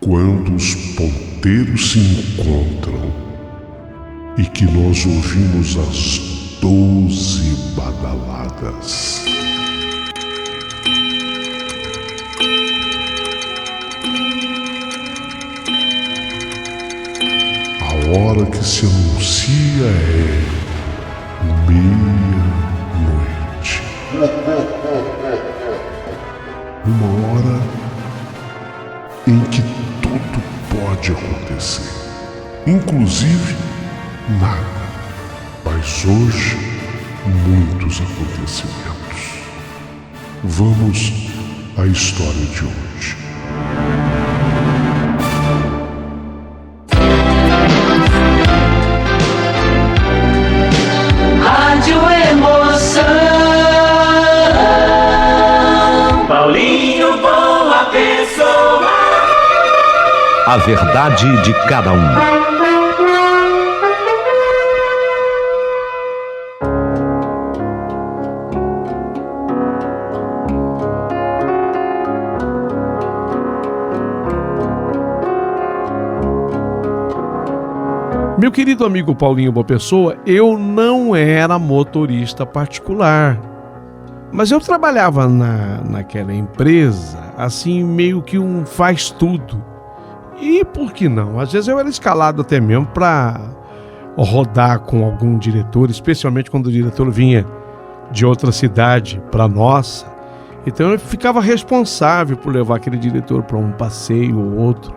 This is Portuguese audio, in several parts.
Quando os ponteiros se encontram e que nós ouvimos as 12 badaladas. A hora que se anuncia é meia-noite. Uma hora em que tudo pode acontecer, inclusive nada. Mas hoje, muitos acontecimentos. Vamos à história de hoje. Rádio Emoção. Paulinho Boa Pessoa. A verdade de cada um. Meu querido amigo Paulinho Boa Pessoa, eu não era motorista particular, mas eu trabalhava naquela empresa, assim, meio que um faz-tudo. E por que não? Às vezes eu era escalado até mesmo para rodar com algum diretor, especialmente quando o diretor vinha de outra cidade para nossa. Então eu ficava responsável por levar aquele diretor para um passeio ou outro.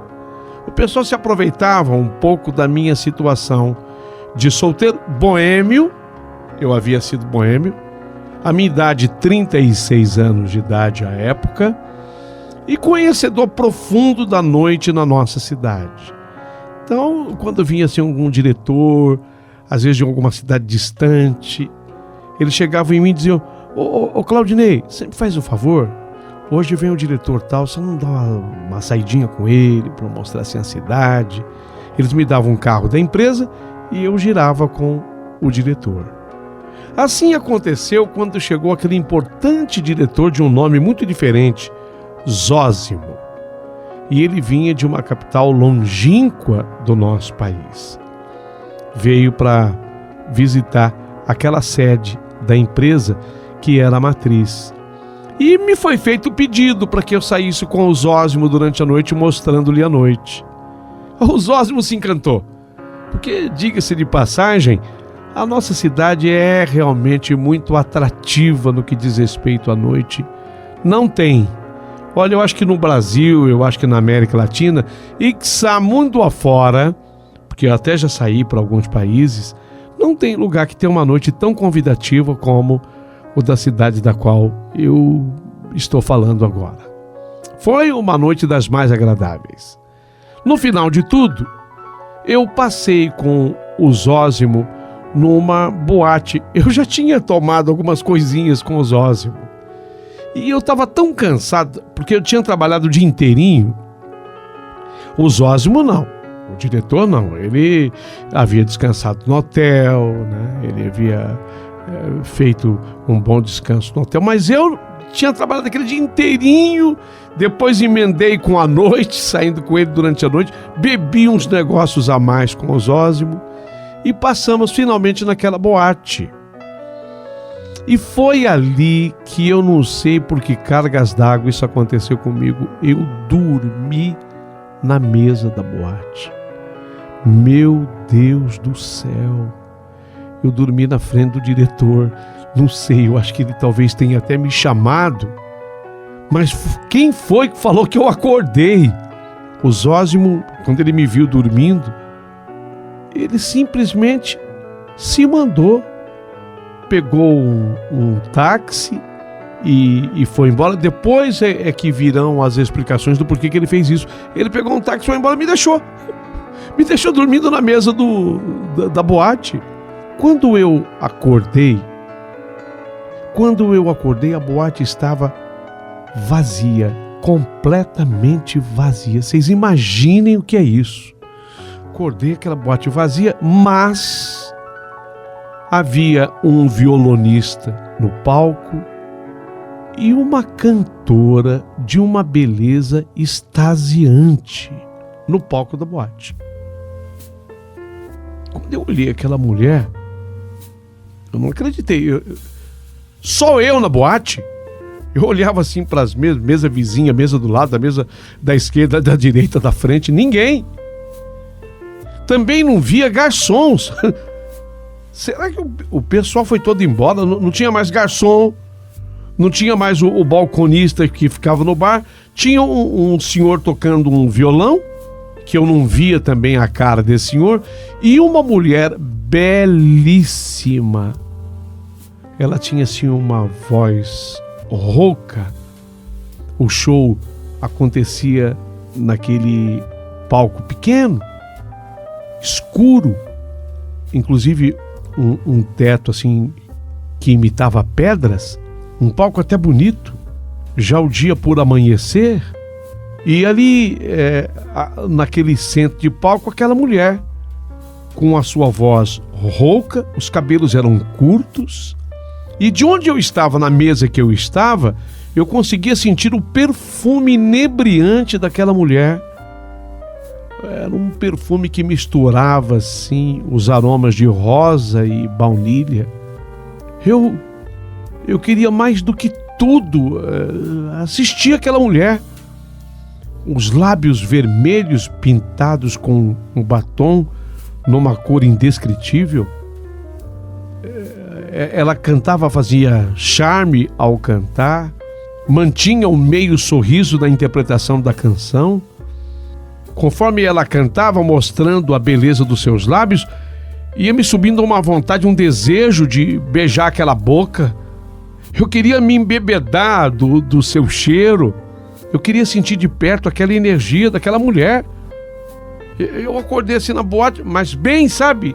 O pessoal se aproveitava um pouco da minha situação de solteiro boêmio. Eu havia sido boêmio. A minha idade, 36 anos de idade à época. E conhecedor profundo da noite na nossa cidade. Então, quando vinha assim algum diretor, às vezes de alguma cidade distante, eles chegavam em mim e diziam: Ô Claudinei, você me faz um favor? Hoje vem o diretor tal, você não dá uma saidinha com ele para mostrar assim a cidade? Eles me davam um carro da empresa e eu girava com o diretor. Assim aconteceu quando chegou aquele importante diretor de um nome muito diferente, Zósimo. E ele vinha de uma capital longínqua do nosso país. Veio para visitar aquela sede da empresa que era a matriz. E me foi feito o pedido para que eu saísse com o Zósimo durante a noite, mostrando-lhe a noite. O Zósimo se encantou, porque, diga-se de passagem, a nossa cidade é realmente muito atrativa no que diz respeito à noite. Não tem. Olha, eu acho que no Brasil, eu acho que na América Latina, e quiçá mundo afora, porque eu até já saí para alguns países, não tem lugar que tenha uma noite tão convidativa como o da cidade da qual eu estou falando agora. Foi uma noite das mais agradáveis. No final de tudo, eu passei com o Zósimo numa boate. Eu já tinha tomado algumas coisinhas com o Zósimo. E eu estava tão cansado, porque eu tinha trabalhado o dia inteirinho. O Zósimo não. O diretor não. Ele havia descansado no hotel, né? Ele havia feito um bom descanso no hotel, mas eu tinha trabalhado aquele dia inteirinho, depois emendei com a noite, saindo com ele durante a noite, bebi uns negócios a mais com o Zósimo e passamos finalmente naquela boate. E foi ali que eu não sei por que cargas d'água isso aconteceu comigo, eu dormi na mesa da boate. Meu Deus do céu! Eu dormi na frente do diretor, não sei, eu acho que ele talvez tenha até me chamado, mas quem foi que falou que eu acordei? O Zósimo, quando ele me viu dormindo, ele simplesmente se mandou, pegou um táxi e foi embora. Depois é que virão as explicações do porquê que ele fez isso. Ele pegou um táxi, foi embora e me deixou dormindo na mesa da boate. Quando eu acordei, a boate estava vazia, completamente vazia. Vocês imaginem o que é isso. Acordei, aquela boate vazia, mas havia um violonista no palco e uma cantora de uma beleza extasiante. no palco da boate. Quando eu olhei aquela mulher, eu não acreditei. Só eu na boate. Eu olhava assim para as mesas, mesa vizinha, mesa do lado, da mesa da esquerda, da direita, da frente, ninguém. Também não via garçons. Será que o pessoal foi todo embora? Não tinha mais garçom, não tinha mais o balconista que ficava no bar. Tinha um senhor tocando um violão, que eu não via também a cara desse senhor, e uma mulher belíssima. Ela tinha assim uma voz rouca. O show acontecia naquele palco pequeno, escuro, inclusive um teto assim que imitava pedras, um palco até bonito, já o dia por amanhecer, e ali naquele centro de palco aquela mulher com a sua voz rouca, os cabelos eram curtos, e de onde eu estava, na mesa que eu estava, eu conseguia sentir o perfume inebriante daquela mulher. Era um perfume que misturava assim os aromas de rosa e baunilha. Eu queria mais do que tudo assistir aquela mulher. Os lábios vermelhos pintados com um batom numa cor indescritível. Ela cantava, fazia charme ao cantar, mantinha um meio sorriso na interpretação da canção. Conforme ela cantava, mostrando a beleza dos seus lábios, ia me subindo uma vontade, um desejo de beijar aquela boca. Eu queria me embebedar do seu cheiro. Eu queria sentir de perto aquela energia daquela mulher. Eu acordei assim na boate, mas bem, sabe?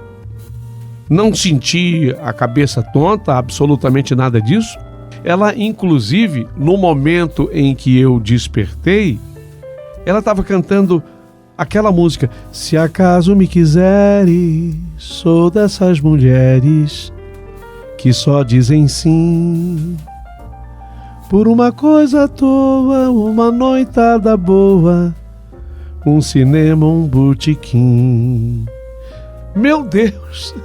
Não senti a cabeça tonta, absolutamente nada disso. Ela, inclusive, no momento em que eu despertei, ela estava cantando aquela música: se acaso me quiseres, sou dessas mulheres que só dizem sim por uma coisa à toa, uma noitada boa, um cinema, um botequim. Meu Deus!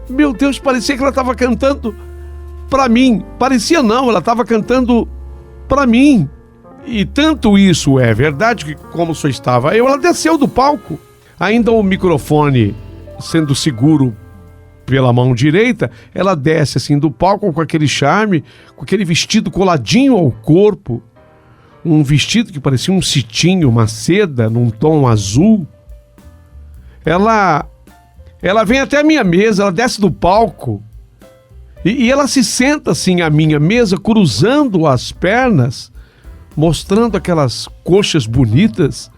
Meu Deus, parecia que ela estava cantando para mim. Parecia não, ela estava cantando para mim. E tanto isso é verdade que, como só estava eu, ela desceu do palco. Ainda o microfone sendo seguro pela mão direita, ela desce assim do palco com aquele charme, com aquele vestido coladinho ao corpo. Um vestido que parecia um cetim, uma seda num tom azul. Ela vem até a minha mesa, ela desce do palco e ela se senta assim à minha mesa, cruzando as pernas, mostrando aquelas coxas bonitas.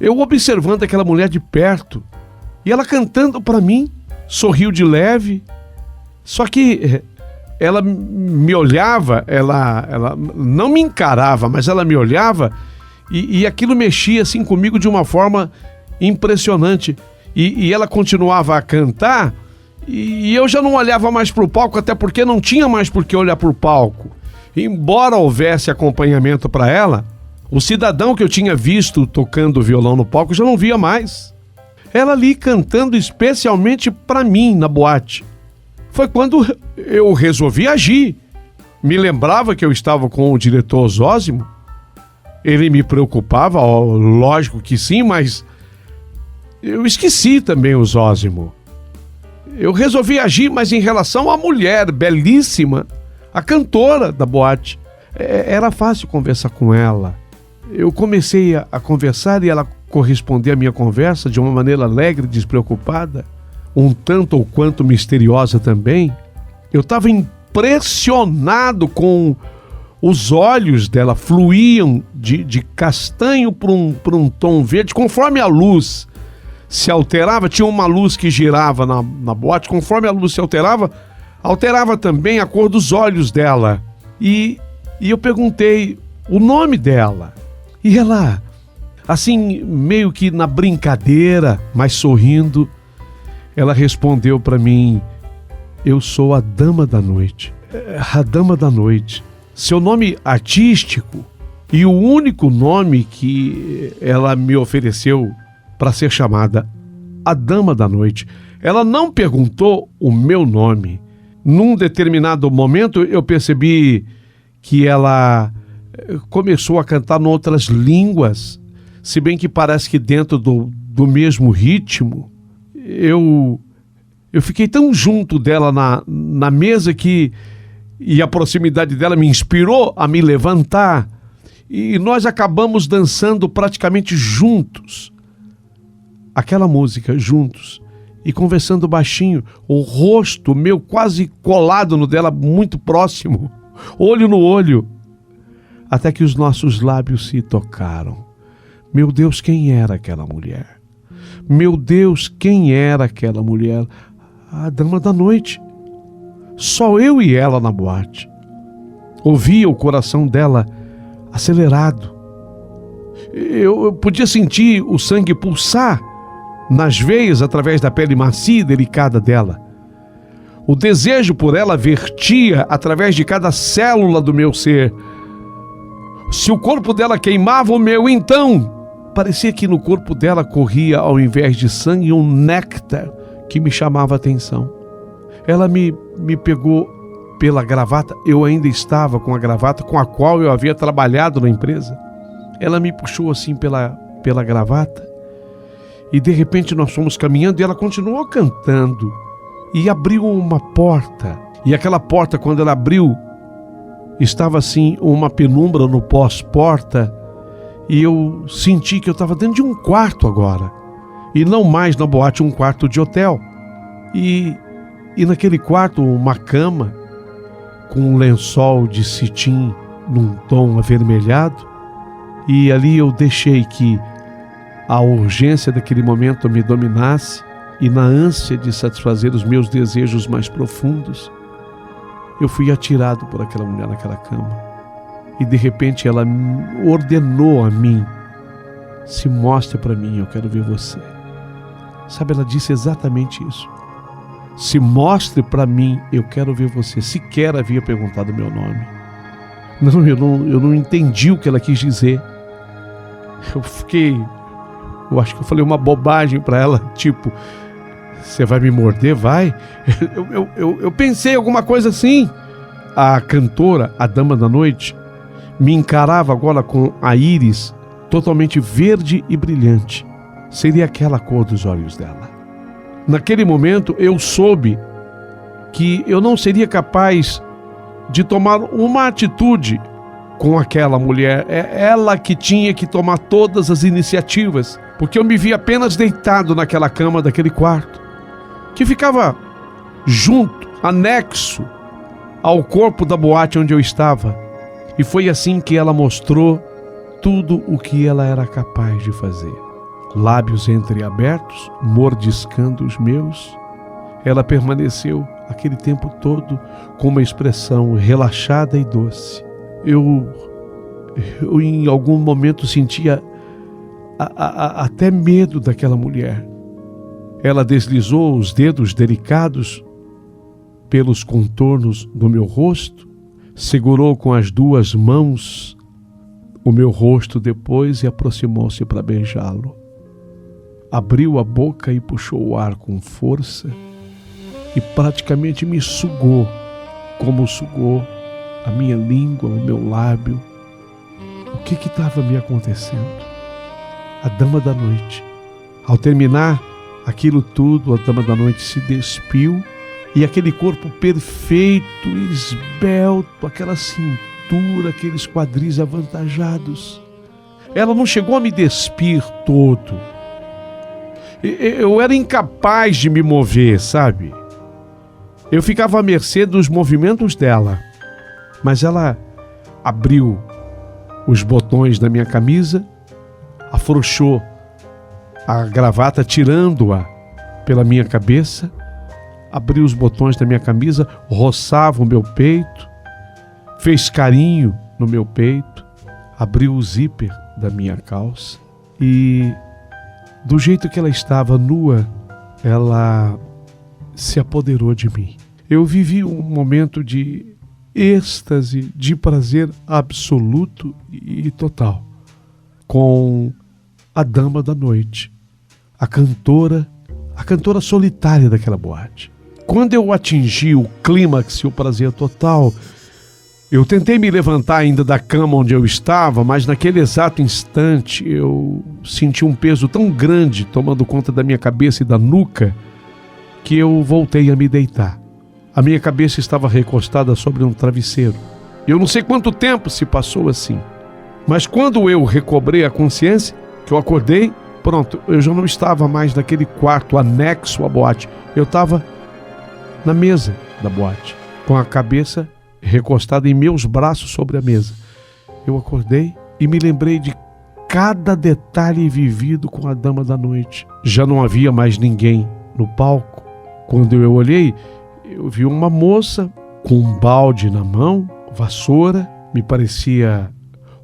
Eu observando aquela mulher de perto e ela cantando para mim, sorriu de leve. Só que ela me olhava, ela não me encarava, mas ela me olhava e aquilo mexia assim comigo de uma forma impressionante. E ela continuava a cantar e eu já não olhava mais para o palco, até porque não tinha mais por que olhar para o palco. Embora houvesse acompanhamento para ela, o cidadão que eu tinha visto tocando violão no palco já não via mais. Ela ali cantando especialmente para mim na boate. Foi quando eu resolvi agir. Me lembrava que eu estava com o diretor Zósimo. Ele me preocupava, lógico que sim, mas eu esqueci também o Zósimo. Eu resolvi agir, mas em relação à mulher belíssima, a cantora da boate. Era fácil conversar com ela. Eu comecei a conversar e ela correspondeu à minha conversa de uma maneira alegre, despreocupada, um tanto ou quanto misteriosa também. Eu estava impressionado com os olhos dela, fluíam de castanho para um tom verde, conforme a luz se alterava. Tinha uma luz que girava na boate, conforme a luz se alterava também a cor dos olhos dela. E eu perguntei o nome dela. E ela, assim, meio que na brincadeira, mas sorrindo, ela respondeu para mim: eu sou a Dama da Noite. A Dama da Noite. Seu nome artístico? E o único nome que ela me ofereceu para ser chamada a Dama da Noite. Ela não perguntou o meu nome. Num determinado momento eu percebi que ela começou a cantar em outras línguas, se bem que parece que dentro do mesmo ritmo. Eu fiquei tão junto dela na mesa e a proximidade dela me inspirou a me levantar, e nós acabamos dançando praticamente juntos aquela música, juntos, e conversando baixinho, o rosto meu quase colado no dela, muito próximo, olho no olho, até que os nossos lábios se tocaram. Meu Deus, quem era aquela mulher? Meu Deus, quem era aquela mulher? A Dama da Noite. Só eu e ela na boate. Ouvia o coração dela acelerado. Eu podia sentir o sangue pulsar nas veias através da pele macia e delicada dela. O desejo por ela vertia através de cada célula do meu ser. Se o corpo dela queimava o meu, então parecia que no corpo dela corria, ao invés de sangue, um néctar que me chamava a atenção. Ela me pegou pela gravata. Eu ainda estava com a gravata com a qual eu havia trabalhado na empresa. Ela me puxou assim pela gravata, e de repente nós fomos caminhando e ela continuou cantando e abriu uma porta. E aquela porta, quando ela abriu, estava assim uma penumbra no pós-porta, e eu senti que eu estava dentro de um quarto agora, e não mais na boate um quarto de hotel. E naquele quarto uma cama com um lençol de cetim num tom avermelhado, e ali eu deixei que a urgência daquele momento me dominasse, e na ânsia de satisfazer os meus desejos mais profundos, eu fui atirado por aquela mulher naquela cama. E de repente ela ordenou a mim: se mostre para mim, eu quero ver você. Sabe, ela disse exatamente isso. Se mostre para mim, eu quero ver você. Sequer havia perguntado o meu nome. Não, eu não entendi o que ela quis dizer. Eu acho que eu falei uma bobagem para ela, tipo: você vai me morder, vai? Eu pensei alguma coisa assim. A cantora, a Dama da Noite, me encarava agora com a íris totalmente verde e brilhante. Seria aquela cor dos olhos dela. Naquele momento eu soube que eu não seria capaz de tomar uma atitude com aquela mulher. É ela que tinha que tomar todas as iniciativas, porque eu me vi apenas deitado naquela cama daquele quarto, que ficava junto, anexo ao corpo da boate onde eu estava. E foi assim que ela mostrou tudo o que ela era capaz de fazer. Lábios entreabertos, mordiscando os meus, ela permaneceu aquele tempo todo com uma expressão relaxada e doce. Eu em algum momento sentia até medo daquela mulher. Ela deslizou os dedos delicados pelos contornos do meu rosto, segurou com as duas mãos o meu rosto depois e aproximou-se para beijá-lo. Abriu a boca e puxou o ar com força e praticamente me sugou, como sugou a minha língua, o meu lábio. O que estava me acontecendo? A Dama da Noite. Ao terminar aquilo tudo, a Dama da Noite se despiu, e aquele corpo perfeito, esbelto, aquela cintura, aqueles quadris avantajados. Ela não chegou a me despir todo. Eu era incapaz de me mover, sabe? Eu ficava à mercê dos movimentos dela. Mas ela abriu os botões da minha camisa, afrouxou a gravata, tirando-a pela minha cabeça, abriu os botões da minha camisa, roçava o meu peito, fez carinho no meu peito, abriu o zíper da minha calça e, do jeito que ela estava nua, ela se apoderou de mim. Eu vivi um momento de êxtase de prazer absoluto e total com a dama da noite, a cantora solitária daquela boate. Quando eu atingi o clímax e o prazer total, eu tentei me levantar ainda da cama onde eu estava, mas naquele exato instante eu senti um peso tão grande tomando conta da minha cabeça e da nuca que eu voltei a me deitar. A minha cabeça estava recostada sobre um travesseiro. Eu não sei quanto tempo se passou assim, mas quando eu recobrei a consciência, que eu acordei, pronto, eu já não estava mais naquele quarto anexo à boate. Eu estava na mesa da boate, com a cabeça recostada em meus braços sobre a mesa. Eu acordei e me lembrei de cada detalhe vivido com a dama da noite. Já não havia mais ninguém no palco. Quando eu olhei, eu vi uma moça com um balde na mão, vassoura, me parecia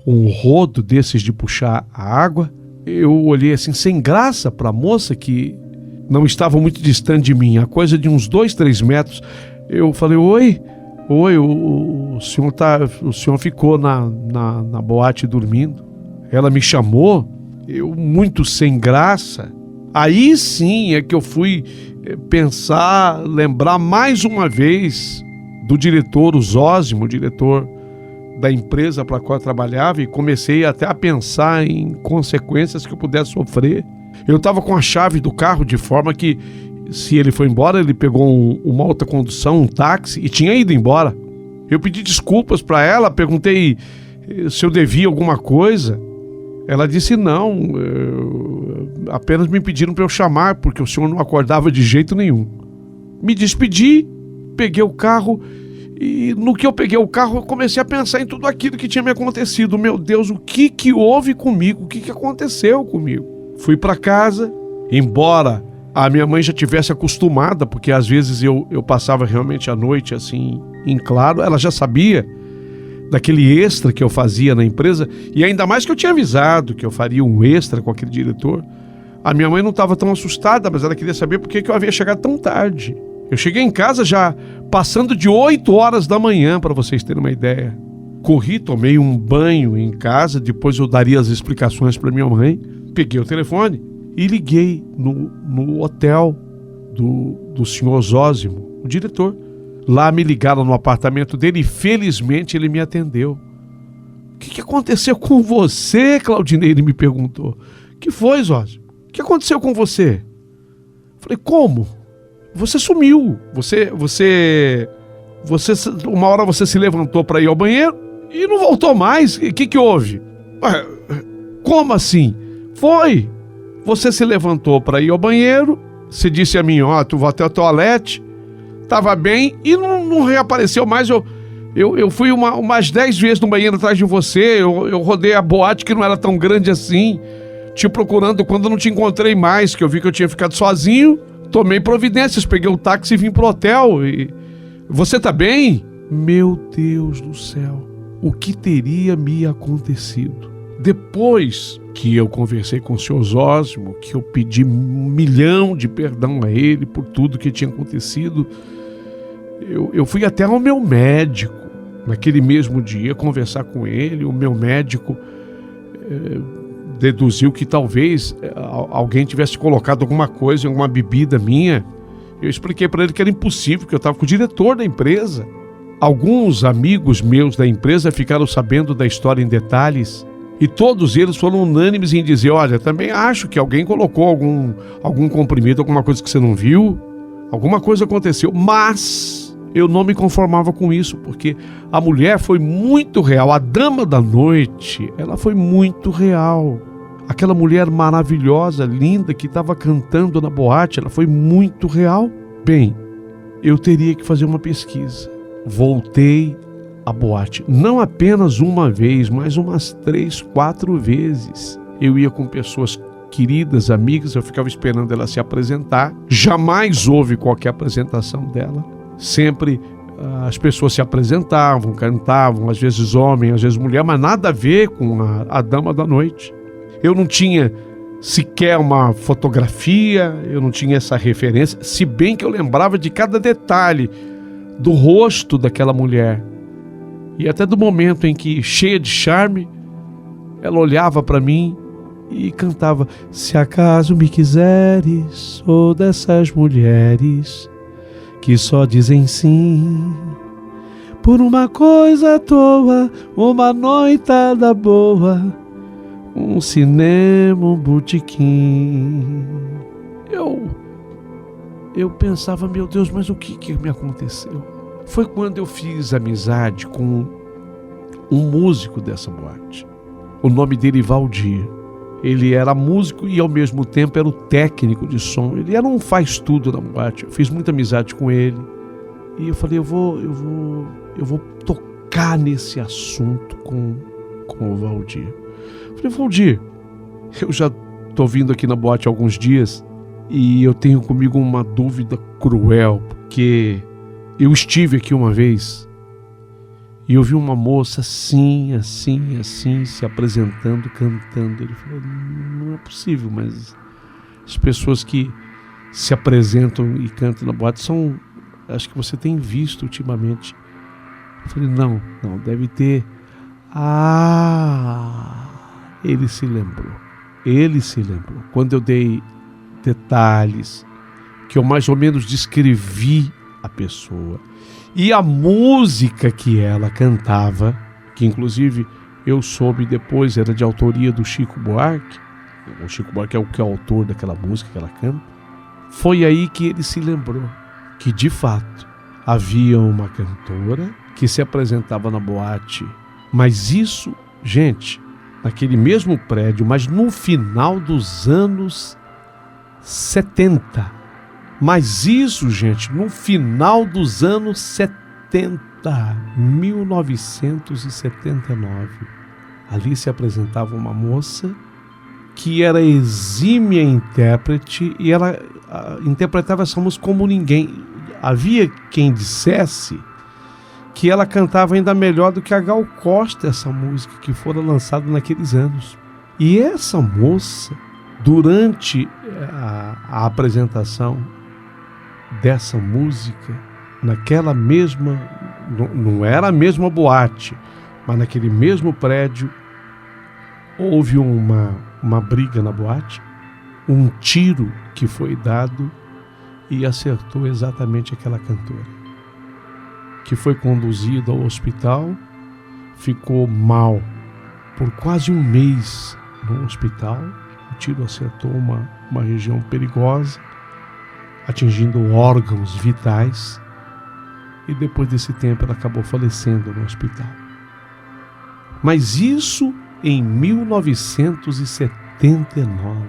um rodo desses de puxar a água. Eu olhei assim sem graça para a moça que não estava muito distante de mim, a coisa de uns 2-3 metros. Eu falei, oi, o senhor ficou na boate dormindo. Ela me chamou, eu muito sem graça. Aí sim é que eu fui pensar, lembrar mais uma vez do diretor, o Zósimo, o diretor da empresa para a qual eu trabalhava, e comecei até a pensar em consequências que eu pudesse sofrer. Eu estava com a chave do carro de forma que, se ele foi embora, ele pegou uma alta condução, um táxi, e tinha ido embora. Eu pedi desculpas para ela, perguntei se eu devia alguma coisa. Ela disse não, apenas me pediram para eu chamar, porque o senhor não acordava de jeito nenhum. Me despedi, peguei o carro, e no que eu peguei o carro, eu comecei a pensar em tudo aquilo que tinha me acontecido. Meu Deus, o que houve comigo? O que aconteceu comigo? Fui para casa, embora a minha mãe já tivesse acostumada, porque às vezes eu passava realmente a noite assim, em claro, ela já sabia daquele extra que eu fazia na empresa, e ainda mais que eu tinha avisado que eu faria um extra com aquele diretor. A minha mãe não estava tão assustada, mas ela queria saber por que eu havia chegado tão tarde. Eu cheguei em casa já passando de 8 horas da manhã, para vocês terem uma ideia. Corri, tomei um banho em casa, depois eu daria as explicações para minha mãe. Peguei o telefone e liguei no hotel do senhor Zósimo, o diretor. Lá me ligaram no apartamento dele e felizmente ele me atendeu. O que aconteceu com você, Claudinei? Ele me perguntou. O que foi, Zósimo? O que aconteceu com você? Falei, como? Você sumiu. Você uma hora você se levantou para ir ao banheiro e não voltou mais. O que houve? Como assim? Foi. Você se levantou para ir ao banheiro, você disse a mim, tu vai até o toalete, estava bem e não reapareceu mais. Eu fui umas 10 vezes no banheiro atrás de você, eu rodei a boate que não era tão grande assim, te procurando quando eu não te encontrei mais, que eu vi que eu tinha ficado sozinho, tomei providências, peguei o táxi e vim pro hotel. E você tá bem? Meu Deus do céu, o que teria me acontecido? Depois que eu conversei com o senhor Zósimo, que eu pedi 1 milhão de perdão a ele por tudo que tinha acontecido, eu fui até ao meu médico naquele mesmo dia conversar com ele. O meu médico deduziu que talvez alguém tivesse colocado alguma coisa em alguma bebida minha. Eu expliquei para ele que era impossível, que eu estava com o diretor da empresa. Alguns amigos meus da empresa ficaram sabendo da história em detalhes e todos eles foram unânimes em dizer, olha, também acho que alguém colocou algum comprimido, alguma coisa que você não viu, alguma coisa aconteceu, mas eu não me conformava com isso, porque a mulher foi muito real, a dama da noite, ela foi muito real. Aquela mulher maravilhosa, linda, que estava cantando na boate, ela foi muito real. Bem, eu teria que fazer uma pesquisa. Voltei à boate, não apenas uma vez, mas umas 3, 4 vezes. Eu ia com pessoas queridas, amigas, eu ficava esperando ela se apresentar. Jamais houve qualquer apresentação dela. Sempre as pessoas se apresentavam, cantavam, às vezes homem, às vezes mulher, mas nada a ver com a dama da noite. Eu não tinha sequer uma fotografia, eu não tinha essa referência, se bem que eu lembrava de cada detalhe do rosto daquela mulher. E até do momento em que, cheia de charme, ela olhava para mim e cantava: se acaso me quiseres, sou dessas mulheres que só dizem sim por uma coisa à toa, uma noitada boa, um cinema, um botequim. Eu pensava, meu Deus, mas o que me aconteceu? Foi quando eu fiz amizade com um músico dessa boate. O nome dele, Valdir. Ele era músico e ao mesmo tempo era o técnico de som. Ele era um faz-tudo na boate. Eu fiz muita amizade com ele. E eu falei, eu vou tocar nesse assunto com o Valdir. Eu falei, Valdir, eu já estou vindo aqui na boate há alguns dias e eu tenho comigo uma dúvida cruel, porque eu estive aqui uma vez e eu vi uma moça assim, se apresentando, cantando. Ele falou, não é possível, mas as pessoas que se apresentam e cantam na boate são, acho que você tem visto ultimamente. Eu falei, não, deve ter. Ele se lembrou. Quando eu dei detalhes, que eu mais ou menos descrevi a pessoa e a música que ela cantava, que inclusive eu soube depois era de autoria do Chico Buarque. O Chico Buarque é o que é o autor daquela música que ela canta. Foi aí que ele se lembrou que de fato havia uma cantora que se apresentava na boate, mas isso, gente, naquele mesmo prédio, mas no final dos anos 70. Mas isso, gente, no final dos anos 70, 1979. Ali se apresentava uma moça que era exímia intérprete e ela interpretava essa música como ninguém. Havia quem dissesse que ela cantava ainda melhor do que a Gal Costa, essa música que fora lançada naqueles anos. E essa moça, durante a apresentação dessa música, naquela mesma, não era a mesma boate, mas naquele mesmo prédio, houve uma briga na boate, um tiro que foi dado e acertou exatamente aquela cantora, que foi conduzida ao hospital, ficou mal por quase um mês no hospital. O tiro acertou uma região perigosa, atingindo órgãos vitais, e depois desse tempo ela acabou falecendo no hospital. Mas isso em 1979.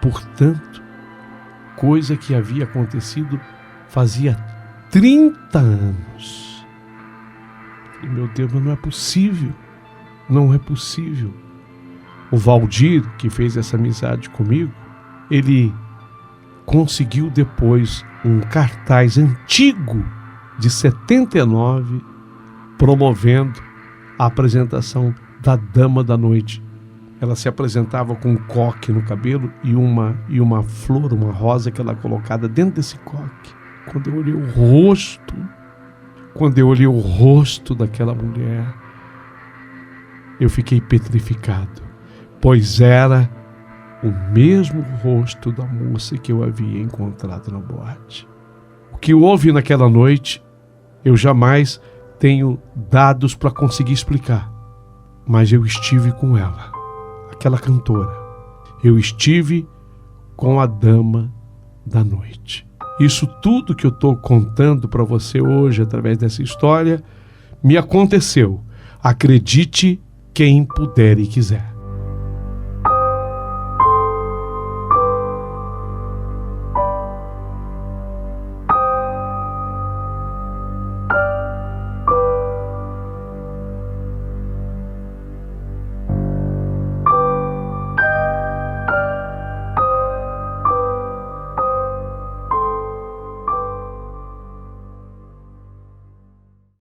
Portanto, coisa que havia acontecido fazia 30 anos. E, meu Deus, mas não é possível. Não é possível. O Valdir, que fez essa amizade comigo, ele conseguiu depois um cartaz antigo de 79 promovendo a apresentação da Dama da Noite. Ela se apresentava com um coque no cabelo e uma flor, uma rosa que ela colocada dentro desse coque. Quando eu olhei o rosto daquela mulher, eu fiquei petrificado, pois era o mesmo rosto da moça que eu havia encontrado na boate. O que houve naquela noite, eu jamais tenho dados para conseguir explicar, mas eu estive com ela, aquela cantora. Eu estive com a Dama da Noite. Isso tudo que eu estou contando para você hoje, através dessa história, me aconteceu. Acredite quem puder e quiser.